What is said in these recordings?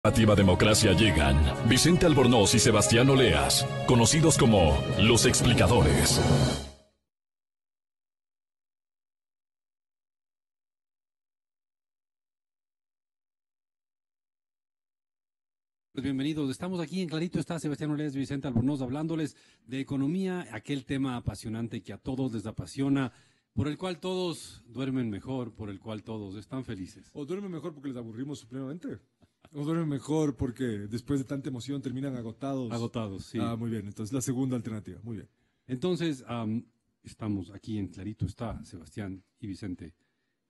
Alternativa Democracia llegan Vicente Albornoz y Sebastián Oleas, conocidos como Los Explicadores. Pues bienvenidos, estamos aquí en Clarito está Sebastián Oleas y Vicente Albornoz hablándoles de economía, aquel tema apasionante que a todos les apasiona, por el cual todos duermen mejor, por el cual todos están felices. O duermen mejor porque les aburrimos supremamente. O duermen mejor porque después de tanta emoción terminan agotados. Agotados, sí. Ah, muy bien. Entonces la segunda alternativa. Muy bien. Entonces, estamos aquí en Clarito está Sebastián y Vicente.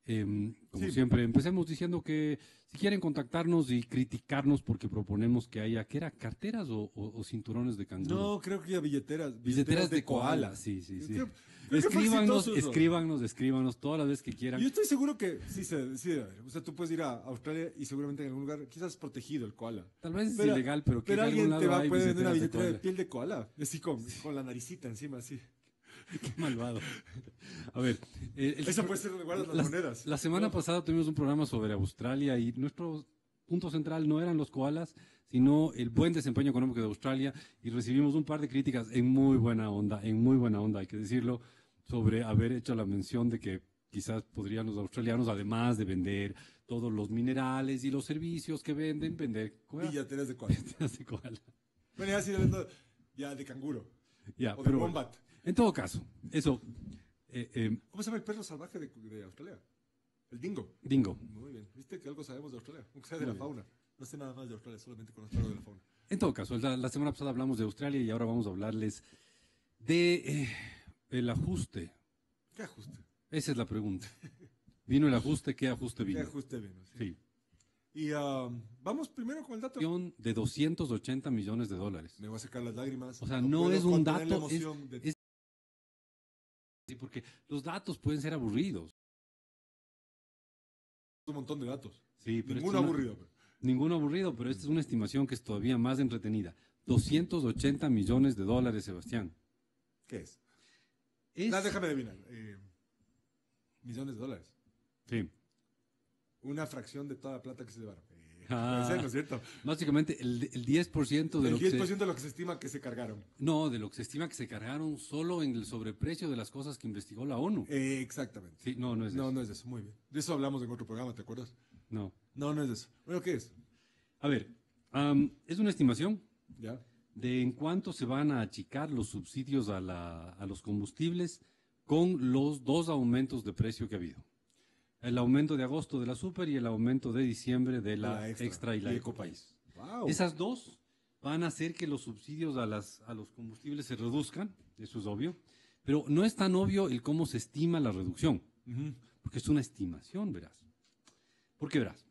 Como Sí. siempre, empecemos diciendo que si quieren contactarnos y criticarnos porque proponemos que haya, ¿qué era? ¿Carteras o cinturones de canguro? No, creo que ya billeteras. Billeteras de koala, sí. Creo que fue Escríbanos, exitoso eso. escríbanos todas las veces que quieran. Yo estoy seguro que sí debe haber. O sea, tú puedes ir a Australia y seguramente en algún lugar, quizás protegido el koala. Tal vez es ilegal, pero que de algún alguien te lado va a hay poder vender una billeteras de billetera de koala. piel de koala. Así con la naricita encima, así. Qué malvado. A ver, Eso puede ser donde guardas las monedas. La semana pasada tuvimos un programa sobre Australia y nuestro punto central no eran los koalas, sino el buen desempeño económico de Australia, y recibimos un par de críticas en muy buena onda, hay que decirlo, sobre haber hecho la mención de que quizás podrían los australianos, además de vender todos los minerales y los servicios que venden, vender Billeteras de koala. billeteras de koala. Bueno, ya sí hablando ya de canguro. Ya, O de pero wombat. en todo caso, eso, ¿Cómo se llama el perro salvaje de Australia? El dingo. dingo. Muy bien. ¿Viste que algo sabemos de Australia? Aunque sea de la fauna. No sé nada más de Australia, solamente conozco algo de la fauna. En todo caso, la semana pasada hablamos de Australia y ahora vamos a hablarles de el ajuste. ¿Qué ajuste? Esa es la pregunta. ¿Vino el ajuste? ¿Qué ajuste ¿Qué vino? ajuste vino? Sí. Y vamos primero con el dato. De 280 millones de dólares. Me voy a sacar las lágrimas. O sea, no puedo es un contener la dato, emoción de- Sí, porque los datos pueden ser aburridos. un montón de datos. Sí, pero Ninguno aburrido. Pero. Ninguno aburrido, pero esta es una estimación que es todavía más entretenida. 280 millones de dólares, Sebastián. ¿Qué es? Es... Déjame adivinar. Millones de dólares. Sí. Una fracción de toda la plata que se llevaron. Ah. Puede ser, ¿no es cierto? Básicamente el 10% de El lo 10% que de lo que se estima que se cargaron. No, de lo que se estima que se cargaron solo en el sobreprecio de las cosas que investigó la ONU. Exactamente. Sí, no es No, eso. no es de eso. Muy bien. De eso hablamos en otro programa, ¿te acuerdas? No. No, no es de eso. Bueno, ¿qué es? A ver, es una estimación ¿Ya? de en cuánto se van a achicar los subsidios a los combustibles con los dos aumentos de precio que ha habido. El aumento de agosto de la Super y el aumento de diciembre de la Extra y la Ecopaís. Wow. Esas dos van a hacer que los subsidios a los combustibles se reduzcan, eso es obvio, pero no es tan obvio el cómo se estima la reducción, porque es una estimación, verás. ¿Por qué verás?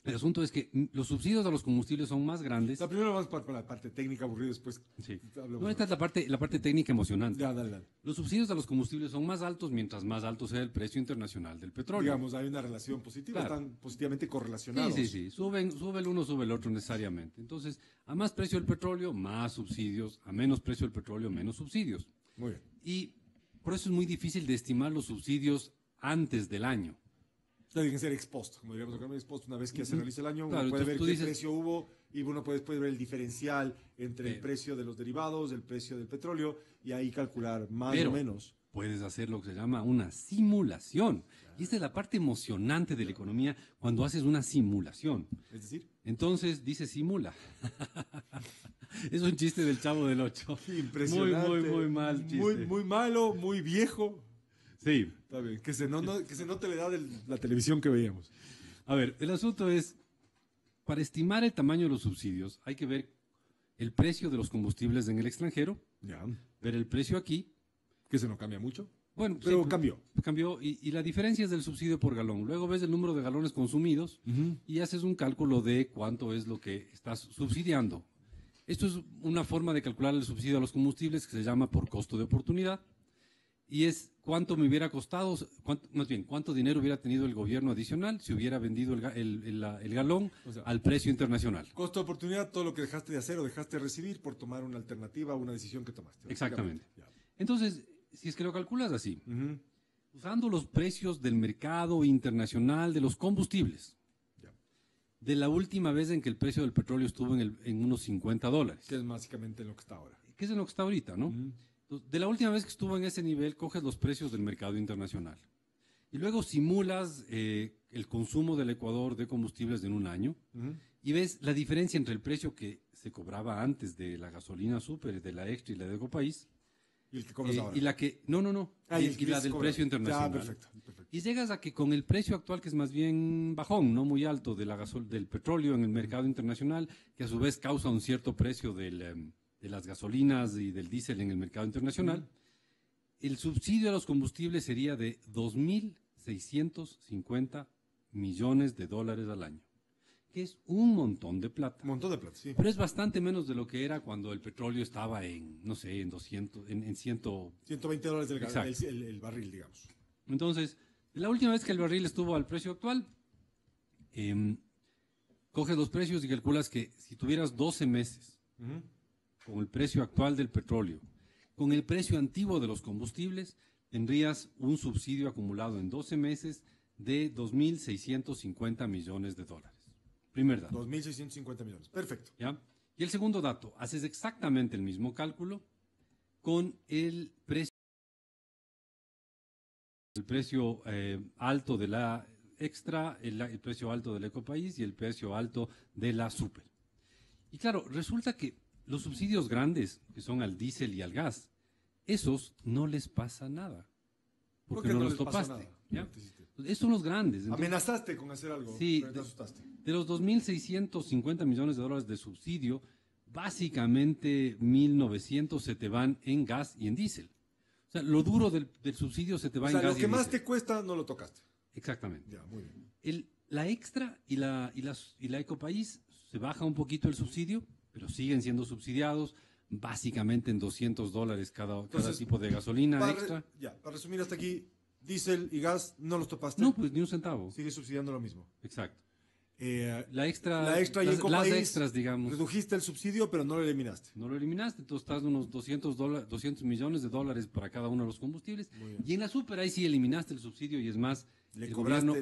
El asunto es que los subsidios a los combustibles son más grandes. La primera vamos para la parte técnica aburrida, después Sí. hablamos. No, esta es la parte técnica emocionante. Ya, dale. Los subsidios a los combustibles son más altos mientras más alto sea el precio internacional del petróleo. Digamos, hay una relación positiva, Claro. están positivamente correlacionados. Sí. Sube el uno, sube el otro necesariamente. Entonces, a más precio del petróleo, más subsidios. A menos precio del petróleo, menos subsidios. Muy bien. Y por eso es muy difícil de estimar los subsidios antes del año. Tienen que ser expuestos, como diríamos acá, expuesto. Una vez que se realiza el año, Claro, uno puede ver entonces tú qué dices- precio hubo y uno puede ver el diferencial entre el precio de los derivados, el precio del petróleo y ahí calcular más Pero o menos. puedes hacer lo que se llama una simulación. Y esta es la parte emocionante de la economía cuando haces una simulación. Es decir, Entonces dice simula. Es un chiste del Chavo del Ocho. impresionante. Muy mal chiste. Muy malo, muy viejo. Sí. Está bien, que se note la edad de la televisión que veíamos. A ver, el asunto es, para estimar el tamaño de los subsidios, hay que ver el precio de los combustibles en el extranjero, Ya. ver el precio aquí. Que se no cambia mucho. Bueno, Pero sí, cambió. Cambió y la diferencia es del subsidio por galón. Luego ves el número de galones consumidos y haces un cálculo de cuánto es lo que estás subsidiando. Esto es una forma de calcular el subsidio a los combustibles que se llama por costo de oportunidad. Y es cuánto me hubiera costado, cuánto dinero hubiera tenido el gobierno adicional si hubiera vendido el galón O sea, al precio internacional. Costo de oportunidad, todo lo que dejaste de hacer o dejaste de recibir por tomar una alternativa o una decisión que tomaste. Exactamente. Ya. Entonces, si es que lo calculas así, Ujú. usando los precios del mercado internacional de los combustibles, Ya. de la última vez en que el precio del petróleo estuvo en unos $50. Que es básicamente lo que está ahora. Que es en lo que está ahorita, ¿no? Entonces, de la última vez que estuvo en ese nivel, coges los precios del mercado internacional. Y luego simulas el consumo del Ecuador de combustibles en un año y ves la diferencia entre el precio que se cobraba antes de la gasolina súper, de la extra y la de Ecopaís. Y el que cobras ahora. Y la que, no. Y la del precio internacional. Perfecto. Y llegas a que con el precio actual, que es más bien bajón, no muy alto, del petróleo en el mercado internacional, que a su vez causa un cierto precio de las gasolinas y del diésel en el mercado internacional, el subsidio a los combustibles sería de 2.650 millones de dólares al año, que es un montón de plata. Un montón de plata, sí. Pero es bastante menos de lo que era cuando el petróleo estaba en, no sé, en 200, en 100. $120 el barril, digamos. Entonces, la última vez que el barril estuvo al precio actual, coges los precios y calculas que si tuvieras 12 meses con el precio actual del petróleo, con el precio antiguo de los combustibles, tendrías un subsidio acumulado en 12 meses de 2.650 millones de dólares. Primer dato. 2.650 millones. Perfecto. ¿Ya? Y el segundo dato, haces exactamente el mismo cálculo con el precio alto de la extra, el precio alto del Ecopaís y el precio alto de la super. Y claro, resulta que los subsidios grandes, que son al diésel y al gas, esos no les pasa nada. Porque no los topaste. ¿Ya? Esos son los grandes. Entonces, amenazaste con hacer algo, sí, pero te asustaste. De los 2.650 millones de dólares de subsidio, básicamente 1.900 se te van en gas y en diésel. O sea, lo duro del subsidio se te va en gas y en diésel. Lo que más te cuesta no lo tocaste. Exactamente. Ya, muy bien. La extra y la Ecopaís se baja un poquito el subsidio, pero siguen siendo subsidiados básicamente en $200 cada tipo de gasolina extra. Para resumir hasta aquí, diésel y gas no los topaste. No, pues ni un centavo. Sigue subsidiando lo mismo. Exacto. La extra y las extras, digamos. Redujiste el subsidio, pero no lo eliminaste. No lo eliminaste, entonces estás de unos 200 millones de dólares para cada uno de los combustibles. Y en la super ahí sí eliminaste el subsidio y es más, le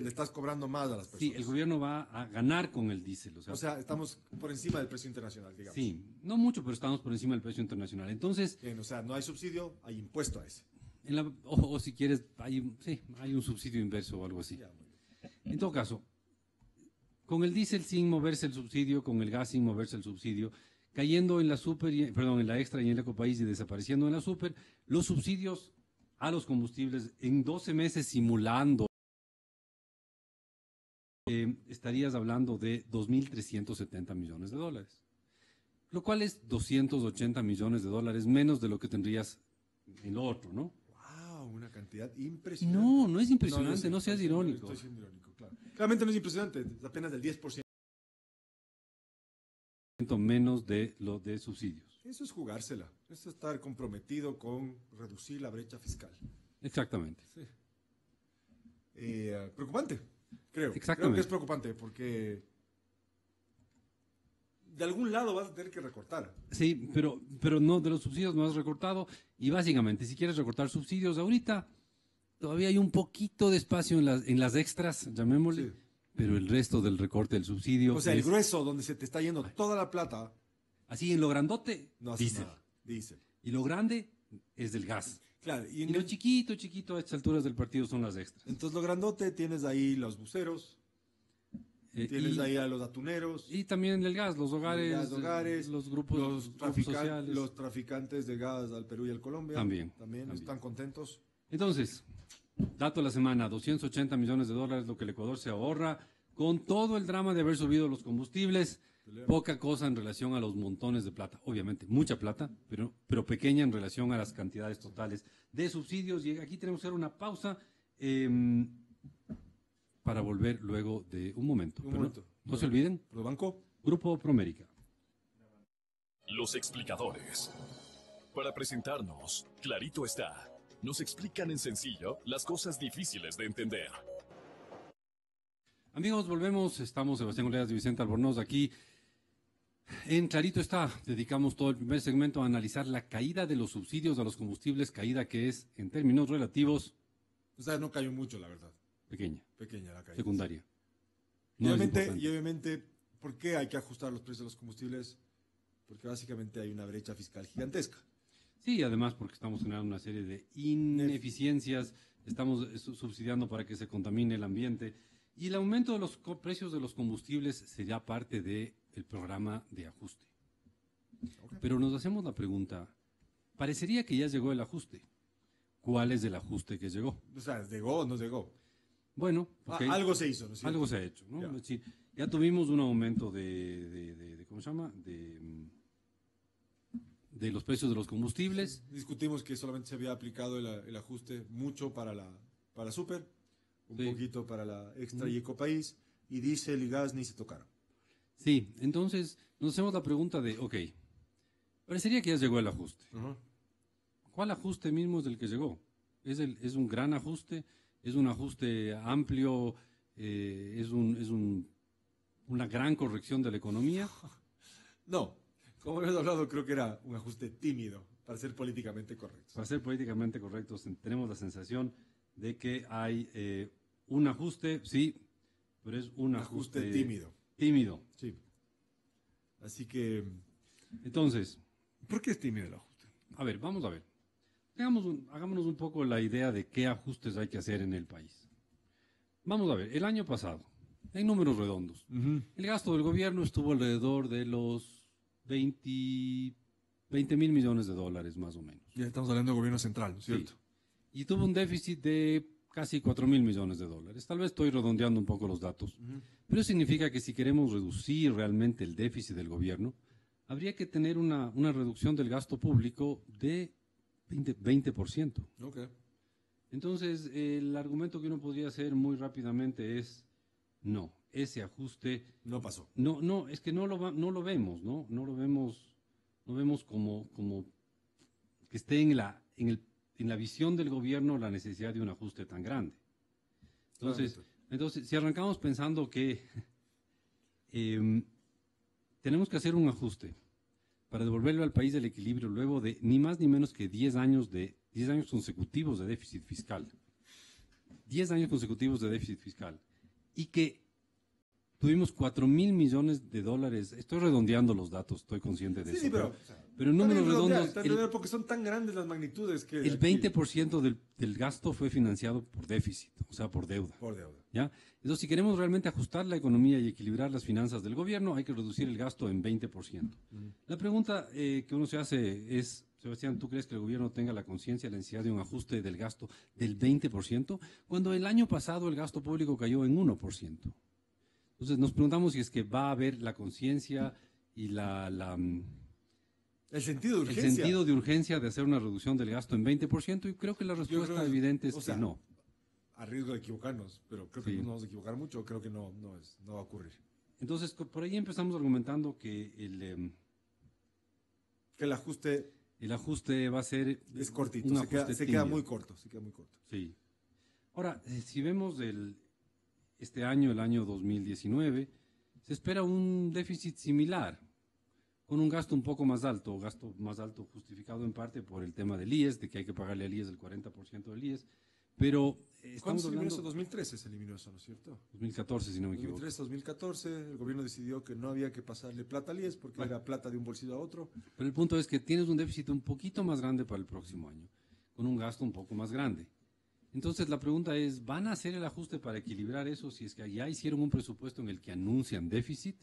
estás cobrando más a las personas. Sí, el gobierno va a ganar con el diésel. O sea, estamos por encima del precio internacional, digamos. Sí, no mucho, pero estamos por encima del precio internacional. Entonces, bien, o sea, no hay subsidio, hay impuesto a ese. O si quieres, hay un subsidio inverso o algo así. En todo caso, con el diésel sin moverse el subsidio, con el gas sin moverse el subsidio, cayendo en la en la extra y en el Ecopaís y desapareciendo en la super, los subsidios a los combustibles en 12 meses simulando, estarías hablando de 2.370 millones de dólares, lo cual es 280 millones de dólares menos de lo que tendrías en lo otro, ¿no? ¡Wow! Una cantidad impresionante. No es impresionante, no seas irónico. Estoy siendo irónico, claro. Claramente no es impresionante, es apenas del 10%. Menos de lo de subsidios. Eso es jugársela, eso es estar comprometido con reducir la brecha fiscal. Exactamente. Sí. Preocupante, creo. Exactamente. Creo que es preocupante porque de algún lado vas a tener que recortar. Sí, pero no, de los subsidios no has recortado y básicamente si quieres recortar subsidios ahorita todavía hay un poquito de espacio en las extras, llamémosle. Sí. Pero el resto del recorte del subsidio. O sea, el grueso, donde se te está yendo toda la plata. Así, en lo grandote, no diésel. Diésel. Y lo grande es del gas. Claro. Y lo chiquito a estas alturas del partido son las extras. Entonces, lo grandote tienes ahí los buceros. Tienes ahí a los atuneros. Y también el gas, los hogares, los grupos sociales. Los traficantes de gas al Perú y al Colombia. También. Están contentos. Entonces, dato de la semana, 280 millones de dólares lo que el Ecuador se ahorra con todo el drama de haber subido los combustibles. Poca cosa en relación a los montones de plata. Obviamente, mucha plata, pero pequeña en relación a las cantidades totales de subsidios. Y aquí tenemos que hacer una pausa para volver luego de un momento. No se olviden. Banco. Grupo Promérica. Los explicadores. Para presentarnos, clarito está. Nos explican en sencillo las cosas difíciles de entender. Amigos, volvemos. Estamos Sebastián Oleas y Vicente Albornoz aquí. En Clarito está. Dedicamos todo el primer segmento a analizar la caída de los subsidios a los combustibles, caída que es, en términos relativos... O sea, no cayó mucho, la verdad. Pequeña la caída. Secundaria. Y obviamente ¿Por qué hay que ajustar los precios de los combustibles? Porque básicamente hay una brecha fiscal gigantesca. Sí, además porque estamos generando una serie de ineficiencias, estamos subsidiando para que se contamine el ambiente y el aumento de los precios de los combustibles sería parte del programa de ajuste. Okay. Pero nos hacemos la pregunta, parecería que ya llegó el ajuste. ¿Cuál es el ajuste que llegó? O sea, ¿llegó o no llegó? Bueno, okay, algo se hizo, ¿no es cierto? algo se ha hecho, ¿no? Es decir, ya tuvimos un aumento de ¿cómo se llama? De los precios de los combustibles. Sí, discutimos que solamente se había aplicado el ajuste mucho para Super, un poquito para la Extra y Ecopaís, y diésel y gas ni se tocaron. Sí, entonces nos hacemos la pregunta de, ok, parecería que ya llegó el ajuste. ¿Cuál ajuste mismo es el que llegó? ¿Es un gran ajuste? ¿Es un ajuste amplio? ¿Es una gran corrección de la economía? No, como hemos hablado, creo que era un ajuste tímido, para ser políticamente correctos. Para ser políticamente correctos, tenemos la sensación de que hay un ajuste, sí, pero es un ajuste tímido. Tímido. Sí. Así que... Entonces... ¿Por qué es tímido el ajuste? A ver, vamos a ver. Hagámonos un poco la idea de qué ajustes hay que hacer en el país. Vamos a ver, el año pasado, en números redondos, el gasto del gobierno estuvo alrededor de los 20 mil millones de dólares, más o menos. Ya estamos hablando del gobierno central, ¿no es cierto? Sí. Y tuvo un déficit de casi 4 mil millones de dólares. Tal vez estoy redondeando un poco los datos, pero eso significa que si queremos reducir realmente el déficit del gobierno, habría que tener una reducción del gasto público de 20%. Okay. Entonces, el argumento que uno podría hacer muy rápidamente es, no, ese ajuste... No pasó. No, es que no lo vemos, ¿no? No lo vemos como que esté en la visión del gobierno la necesidad de un ajuste tan grande. Entonces si arrancamos pensando que tenemos que hacer un ajuste para devolverlo al país del equilibrio luego de ni más ni menos que 10 años consecutivos de déficit fiscal. 10 años consecutivos de déficit fiscal. Y que tuvimos 4 mil millones de dólares. Estoy redondeando los datos, estoy consciente de eso. Pero en números redondos... porque son tan grandes las magnitudes que... El 20% del gasto fue financiado por déficit, o sea, por deuda. Por deuda. ¿Ya? Entonces, si queremos realmente ajustar la economía y equilibrar las finanzas del gobierno, hay que reducir el gasto en 20%. La pregunta que uno se hace es, Sebastián, ¿tú crees que el gobierno tenga la conciencia de la necesidad de un ajuste del gasto del 20%? Cuando el año pasado el gasto público cayó en 1%. Entonces, nos preguntamos si es que va a haber la conciencia y el sentido de urgencia. El sentido de urgencia de hacer una reducción del gasto en 20%, y creo que la respuesta evidente es que no. A riesgo de equivocarnos, pero creo que no nos vamos a equivocar mucho, creo que no va a ocurrir. Entonces, por ahí empezamos argumentando que el ajuste va a ser... Es cortito, se queda muy corto. Sí. Ahora, si vemos este año, el año 2019, se espera un déficit similar, con un gasto un poco más alto justificado en parte por el tema del IES, de que hay que pagarle al IES el 40% del IES, pero ¿cuándo se eliminó eso? 2013 se eliminó eso, ¿no es cierto? 2014, si no me equivoco. 2014, el gobierno decidió que no había que pasarle plata al IES porque era plata de un bolsillo a otro. Pero el punto es que tienes un déficit un poquito más grande para el próximo año, con un gasto un poco más grande. Entonces la pregunta es, ¿van a hacer el ajuste para equilibrar eso si es que ya hicieron un presupuesto en el que anuncian déficit?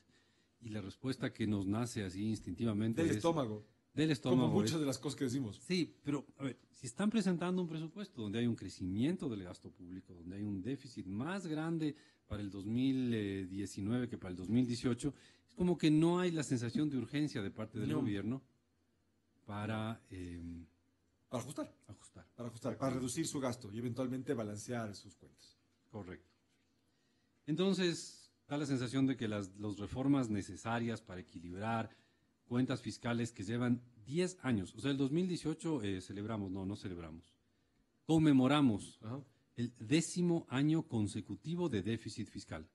Y la respuesta que nos nace así instintivamente Del estómago. Como muchas de las cosas que decimos. Sí, pero a ver, si están presentando un presupuesto donde hay un crecimiento del gasto público, donde hay un déficit más grande para el 2019 que para el 2018, es como que no hay la sensación de urgencia de parte del gobierno para ajustar. Para reducir su gasto y eventualmente balancear sus cuentas. Correcto. Entonces, da la sensación de que las reformas necesarias para equilibrar cuentas fiscales que llevan 10 años, o sea, el 2018 conmemoramos el 10º año consecutivo de déficit fiscal.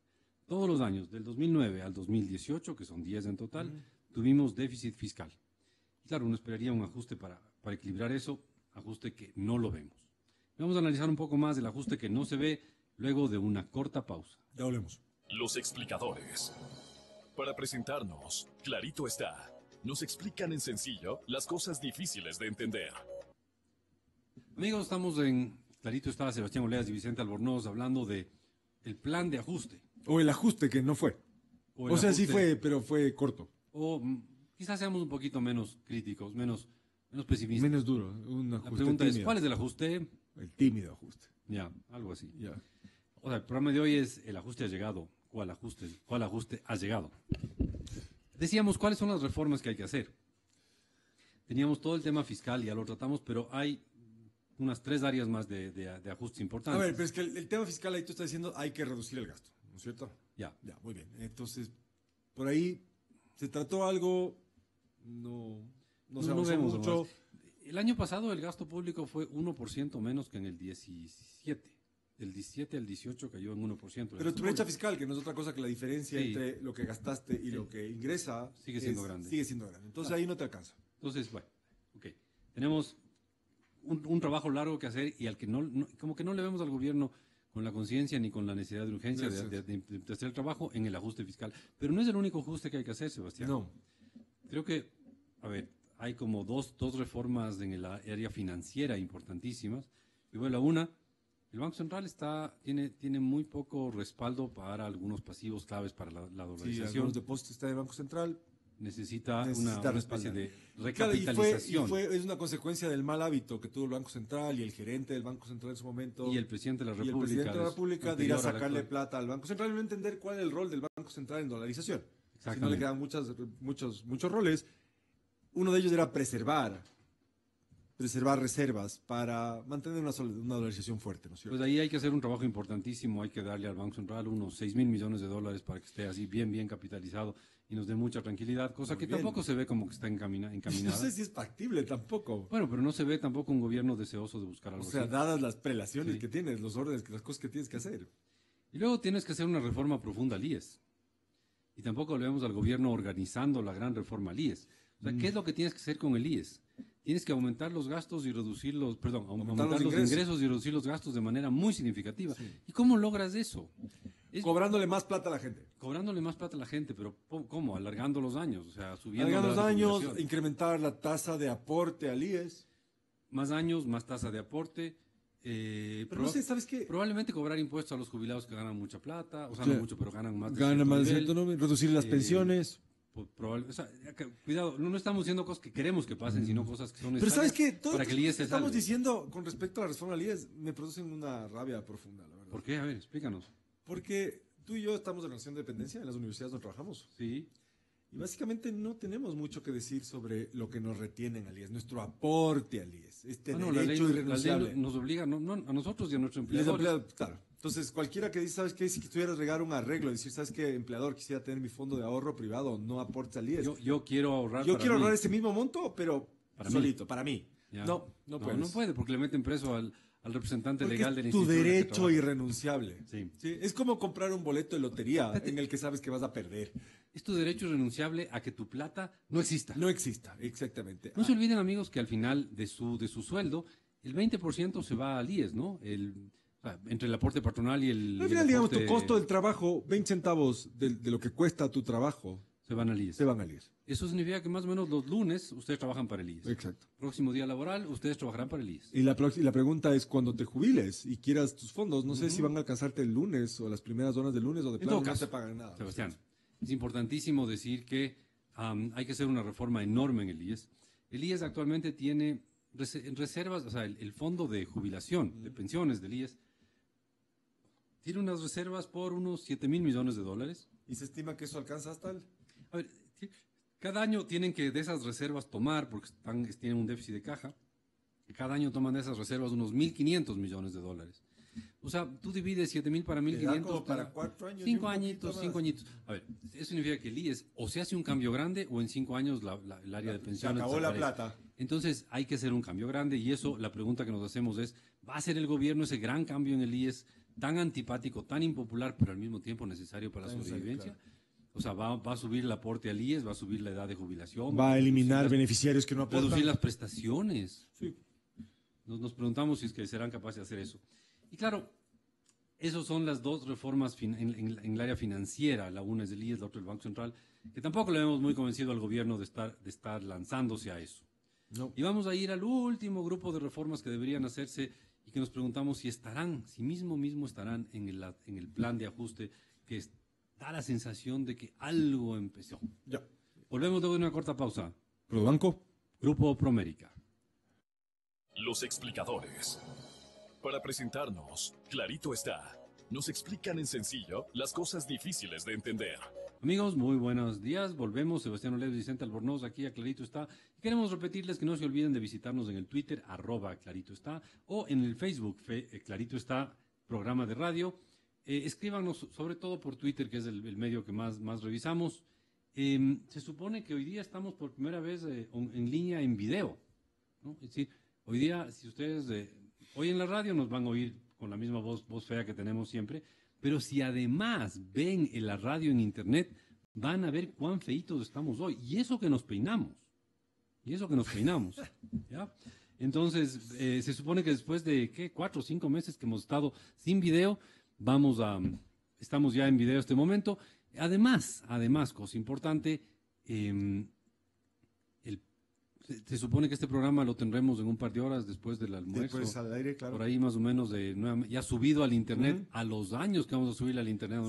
Todos los años, del 2009 al 2018, que son 10 en total, tuvimos déficit fiscal. Y claro, uno esperaría un ajuste para equilibrar eso, ajuste que no lo vemos. Vamos a analizar un poco más el ajuste que no se ve luego de una corta pausa. Ya volvemos. Los explicadores. Para presentarnos, clarito está. Nos explican en sencillo las cosas difíciles de entender. Amigos, estamos en Clarito está Sebastián Oleas y Vicente Albornoz hablando de el plan de ajuste. O el ajuste que no fue. O el O sea, sí ajuste- fue, pero fue corto. O quizás seamos un poquito menos críticos, menos pesimistas. Menos duro. Un La ajuste pregunta es, tímido. ¿cuál es el ajuste? El tímido ajuste. Ya, algo así. Ya. O sea, el programa de hoy es el ajuste ha llegado. ¿Cuál ajuste ha llegado? Decíamos, ¿cuáles son las reformas que hay que hacer? Teníamos todo el tema fiscal, ya lo tratamos, pero hay unas 3 áreas más de ajustes A importantes. ver, pero es que el tema fiscal ahí tú estás diciendo hay que reducir el gasto, ¿no es cierto? Ya. Ya, muy bien. Entonces, por ahí se trató algo, no se avanzó vemos mucho. nomás. El año pasado el gasto público fue 1% menos que en el 17. Del 17 al 18 cayó en 1%. Pero tu brecha fiscal, que no es otra cosa que la diferencia Sí. entre lo que gastaste y lo que ingresa, Sigue siendo grande. Sigue siendo grande. Entonces ahí no te alcanza. Entonces, bueno, ok. Tenemos un trabajo largo que hacer y al que como que no le vemos al gobierno con la conciencia ni con la necesidad de urgencia de hacer el trabajo en el ajuste fiscal. Pero no es el único ajuste que hay que hacer, Sebastián. No. Creo que, a ver, hay como dos reformas en el área financiera importantísimas. Y bueno, una, el Banco Central tiene muy poco respaldo para algunos pasivos claves para la Sí, dolarización. algunos depósitos está el Banco Central. Necesita Necesita una especie respaldar. de Claro, recapitalización. es una consecuencia del mal hábito que tuvo el Banco Central y el gerente del Banco Central en su momento. Y el presidente de la Y el República. presidente de la República de ir a anterior al sacarle actual. plata al Banco Central y no entender cuál es el rol del Banco Central en dolarización. Si no Exactamente. le quedan muchos roles. Uno de ellos era preservar reservas para mantener una dolarización fuerte, ¿no es cierto? Pues ahí hay que hacer un trabajo importantísimo, hay que darle al Banco Central unos 6.000 millones de dólares para que esté así bien capitalizado y nos dé mucha tranquilidad, cosa Muy que bien. tampoco se ve como que está encaminada. No sé si es factible tampoco. Bueno, pero no se ve tampoco un gobierno deseoso de buscar O algo sea, así. dadas las prelaciones Sí. que tienes, los órdenes, las cosas que tienes que hacer. Y luego tienes que hacer una reforma profunda al IES. Y tampoco le vemos al gobierno organizando la gran reforma al IES. O sea, ¿qué es lo que tienes que hacer con el IES? Tienes que aumentar los gastos y reducir los, perdón, aumentar los ingresos y reducir los gastos de manera muy significativa. ¿Y cómo logras eso? Cobrándole más plata a la gente. Cobrándole más plata a la gente, pero ¿cómo? Alargando los años, o sea, subiendo Alargando la los años, jubilación. incrementar la tasa de aporte al IES. Más años, más tasa de aporte. Pero no sé, ¿sabes qué? Probablemente cobrar impuestos a los jubilados que ganan mucha plata, o sea, Claro. no mucho, pero ganan más de Gana cierto más de nivel. cierto nombre, reducir las pensiones. O sea, cuidado, no estamos diciendo cosas que queremos que pasen, sino cosas que son Pero ¿sabes necesarias qué? Todo para esto que el IES se estamos salve. diciendo con respecto a la reforma al IES me producen una rabia profunda, la verdad. ¿Por qué? A ver, explícanos. Porque tú y yo estamos en relación de dependencia en las universidades donde trabajamos. Sí. Y básicamente no tenemos mucho que decir sobre lo que nos retienen al IES, nuestro aporte al IES, este Ah, no, la ley, derecho la irrenunciable. ley nos obliga, a nosotros y a nuestros Les empleadores. claro. Entonces, cualquiera que dice, ¿sabes qué? Si quisieras regar un arreglo, decir, ¿sabes qué? Empleador, quisiera tener mi fondo de ahorro privado, no aportes al IES. Yo quiero ahorrar. Yo para quiero mí. ahorrar ese mismo monto, pero Para mí. solito, para mí. Ya. No puedes. No puede, porque le meten preso al representante Porque legal del es tu instituto. en el que derecho trabaja. irrenunciable. Sí. Es como comprar un boleto de lotería en el que sabes que vas a perder. Es tu derecho irrenunciable a que tu plata no exista. No exista, exactamente. No se olviden, amigos, que al final de su sueldo, el 20% se va al IES, ¿no? O sea, entre el aporte patronal y el. Al y final, el digamos, tu aporte costo del trabajo, 20 centavos de lo que cuesta tu trabajo, se van al IES. se van al IES. Eso significa que más o menos los lunes ustedes trabajan para el IES. Exacto. Próximo día laboral, ustedes trabajarán para el IES. Y la pregunta es, cuando te jubiles y quieras tus fondos, no sé si van a alcanzarte el lunes o las primeras horas del lunes o de En plano todo no caso, te pagan nada. Sebastián, es importantísimo decir que hay que hacer una reforma enorme en el IES. El IES actualmente tiene reservas, o sea, el fondo de jubilación, de pensiones del IES, tiene unas reservas por unos 7.000 millones de dólares. Y se estima que eso alcanza hasta el... A ver, cada año tienen que de esas reservas tomar, porque tienen un déficit de caja, cada año toman de esas reservas unos 1.500 millones de dólares. O sea, tú divides 7.000 para Te da 1.500. como para 4 años. y 5 un añitos, poquito 5 más. añitos. A ver, eso significa que el IES o se hace un cambio grande o en 5 años el área de Se pensiones acabó la desaparece. plata. Entonces hay que hacer un cambio grande y eso, la pregunta que nos hacemos es, ¿va a hacer el gobierno ese gran cambio en el IES tan antipático, tan impopular, pero al mismo tiempo necesario para la Tan necesario, sobrevivencia? claro. O sea, va a subir el aporte al IES, va a subir la edad de jubilación. Va a eliminar reducir beneficiarios que no aportan. reducir las prestaciones. Sí. Nos preguntamos si es que serán capaces de hacer eso. Y claro, Esas son las dos reformas en el área financiera. La una es del IES, la otra del Banco Central, que tampoco le vemos muy convencido al gobierno de estar lanzándose a eso. No. Y vamos a ir al último grupo de reformas que deberían hacerse y que nos preguntamos si estarán, si mismo estarán en el plan de ajuste, que da la sensación de que algo empezó. Ya. Volvemos luego de una corta pausa. Probanco. Grupo Promérica. Los explicadores. Para presentarnos, clarito está. Nos explican en sencillo las cosas difíciles de entender. Amigos, muy buenos días. Volvemos, Sebastián Oleves y Vicente Albornoz, aquí a Clarito Está. Queremos repetirles que no se olviden de visitarnos en el Twitter, @Clarito Está, o en el Facebook, Clarito Está, programa de radio. Escríbanos, sobre todo por Twitter, que es el medio que más revisamos. Se supone que hoy día estamos por primera vez en línea en video, ¿no? Es decir, hoy día, si ustedes hoy en la radio nos van a oír con la misma voz fea que tenemos siempre, pero si además ven en la radio en internet, van a ver cuán feitos estamos hoy. Y eso que nos peinamos. ¿Ya? Entonces, se supone que después de, 4 o 5 meses que hemos estado sin video, estamos ya en video este momento. Además, cosa importante, se supone que este programa lo tendremos en un par de horas después del almuerzo. Después al aire, claro. Por ahí más o menos ya subido al internet, a los años que vamos a subir al internet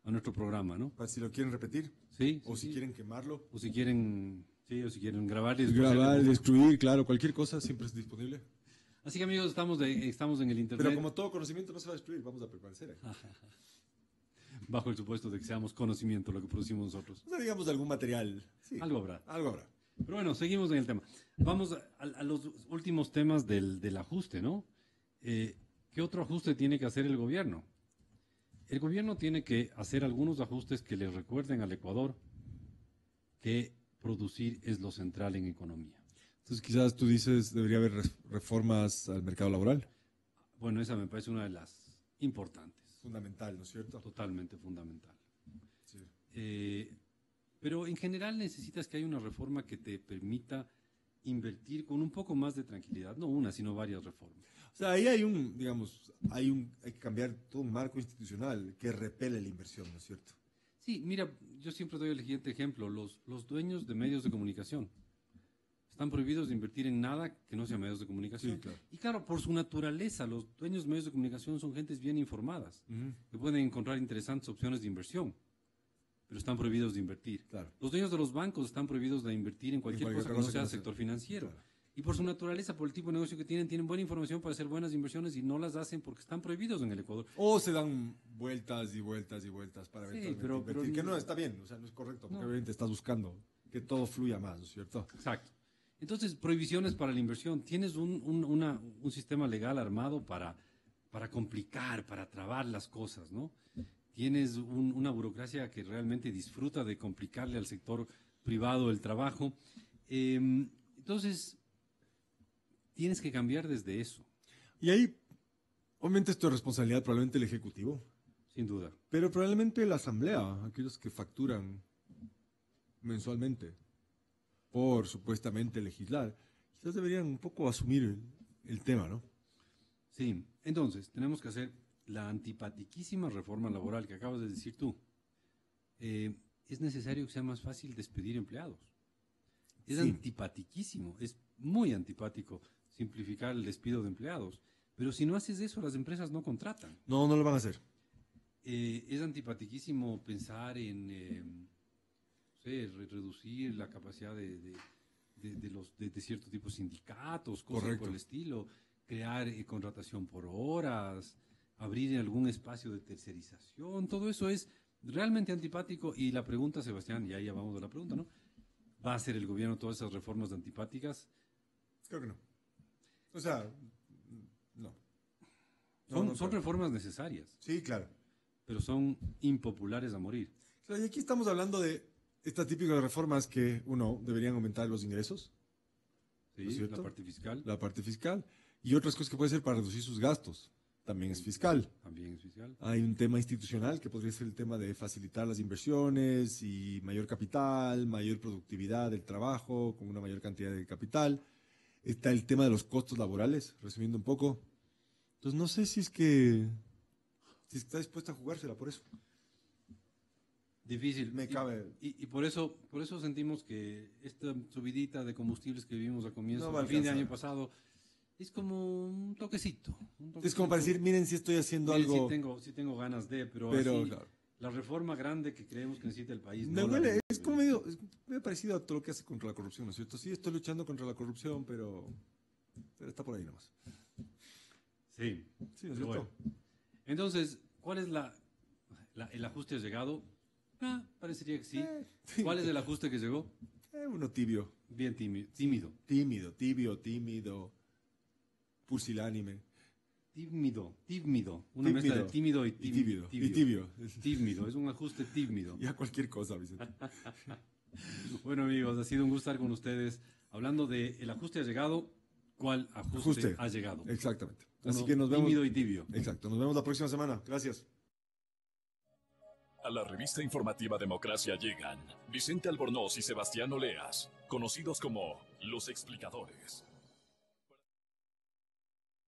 a nuestro programa, ¿no? Para si lo quieren repetir. Sí. O si quieren quemarlo. O si quieren grabar y Grabar, destruir, claro, cualquier cosa siempre es disponible. Así que amigos, estamos en el internet. Pero como todo conocimiento no se va a destruir, vamos a permanecer ahí. Bajo el supuesto de que seamos conocimiento lo que producimos nosotros. O sea, digamos de algún material. Sí, Algo habrá. Algo habrá. Pero bueno, seguimos en el tema. Vamos a los últimos temas del ajuste, ¿no? ¿Qué otro ajuste tiene que hacer el gobierno? El gobierno tiene que hacer algunos ajustes que le recuerden al Ecuador que producir es lo central en economía. Entonces quizás tú dices debería haber reformas al mercado laboral. Bueno, esa me parece una de las importantes. Fundamental, ¿no es cierto? Totalmente fundamental. Sí. Pero en general necesitas que haya una reforma que te permita invertir con un poco más de tranquilidad, no una, sino varias reformas. O sea, ahí hay que cambiar todo un marco institucional que repele la inversión, ¿no es cierto? Sí, mira, yo siempre doy el siguiente ejemplo. Los dueños de medios de comunicación están prohibidos de invertir en nada que no sea medios de comunicación. Sí, claro. Y claro, por su naturaleza, los dueños de medios de comunicación son gentes bien informadas, que pueden encontrar interesantes opciones de inversión, pero están prohibidos de invertir. Claro. Los dueños de los bancos están prohibidos de invertir en cualquier cosa que no sea sector financiero. Claro. Y por su naturaleza, por el tipo de negocio que tienen buena información para hacer buenas inversiones y no las hacen porque están prohibidos en el Ecuador. O se dan vueltas y vueltas y vueltas para eventualmente pero invertir, que no está bien, o sea, no es correcto, porque obviamente estás buscando que todo fluya más, ¿no es cierto? Exacto. Entonces, prohibiciones para la inversión. Tienes un sistema legal armado para complicar, para trabar las cosas, ¿no? Tienes una burocracia que realmente disfruta de complicarle al sector privado el trabajo. Entonces, tienes que cambiar desde eso. Y ahí, obviamente esto es responsabilidad probablemente del Ejecutivo, Sin duda. pero probablemente la Asamblea, aquellos que facturan mensualmente por supuestamente legislar, quizás deberían un poco asumir el tema, ¿no? Sí, entonces tenemos que hacer la antipatiquísima reforma laboral que acabas de decir tú. Es necesario que sea más fácil despedir empleados. Es antipatiquísimo, es muy antipático simplificar el despido de empleados. Pero si no haces eso, las empresas no contratan. No lo van a hacer. Es antipatiquísimo pensar en reducir la capacidad de cierto tipo de sindicatos, cosas Correcto. por el estilo, crear contratación por horas, abrir algún espacio de tercerización, todo eso es realmente antipático. Y la pregunta, Sebastián, y ahí ya vamos a la pregunta, ¿no? ¿Va a hacer el gobierno todas esas reformas antipáticas? Creo que no. O sea, no. Son reformas necesarias, Sí, claro. pero son impopulares a morir. Claro, y aquí estamos hablando de estas típicas reformas que, deberían aumentar los ingresos, ¿Sí? ¿no es cierto? La parte fiscal y otras cosas que puede ser para reducir sus gastos. También es fiscal. también es fiscal. Hay un tema institucional que podría ser el tema de facilitar las inversiones y mayor capital, mayor productividad del trabajo con una mayor cantidad de capital. Está el tema de los costos laborales, resumiendo un poco. Entonces, no sé si Si está dispuesta a jugársela por eso. Difícil. Me cabe. Y por eso sentimos que esta subidita de combustibles que vivimos a comienzo, No va a a fin de alcanzar. año pasado, es como un toquecito. Es como para decir, miren si estoy haciendo Miren, algo. sí tengo ganas de, pero así, Claro. la reforma grande que creemos que necesita el país. Me no la huele, vemos. es como medio, me ha parecido a todo lo que hace contra la corrupción, ¿no es cierto? Sí, estoy luchando contra la corrupción, pero está por ahí nomás. Sí. Sí, ¿no es Bueno. cierto? Entonces, ¿cuál es el ajuste ha llegado? Parecería que sí. Sí. ¿Cuál es el ajuste que llegó? Uno tibio. Bien tímido. Tímido, pusilánime. Tímido. Una mezcla de tímido y tibio. Tímido, es un ajuste tímido. Ya cualquier cosa, Vicente. Bueno, amigos, ha sido un gusto estar con ustedes. Hablando de el ajuste ha llegado, ¿cuál ajuste ha llegado? Exactamente. Uno Así que nos vemos. tímido y tibio. Exacto, nos vemos la próxima semana. Gracias. A la revista informativa Democracia llegan Vicente Albornoz y Sebastián Oleas, conocidos como Los Explicadores.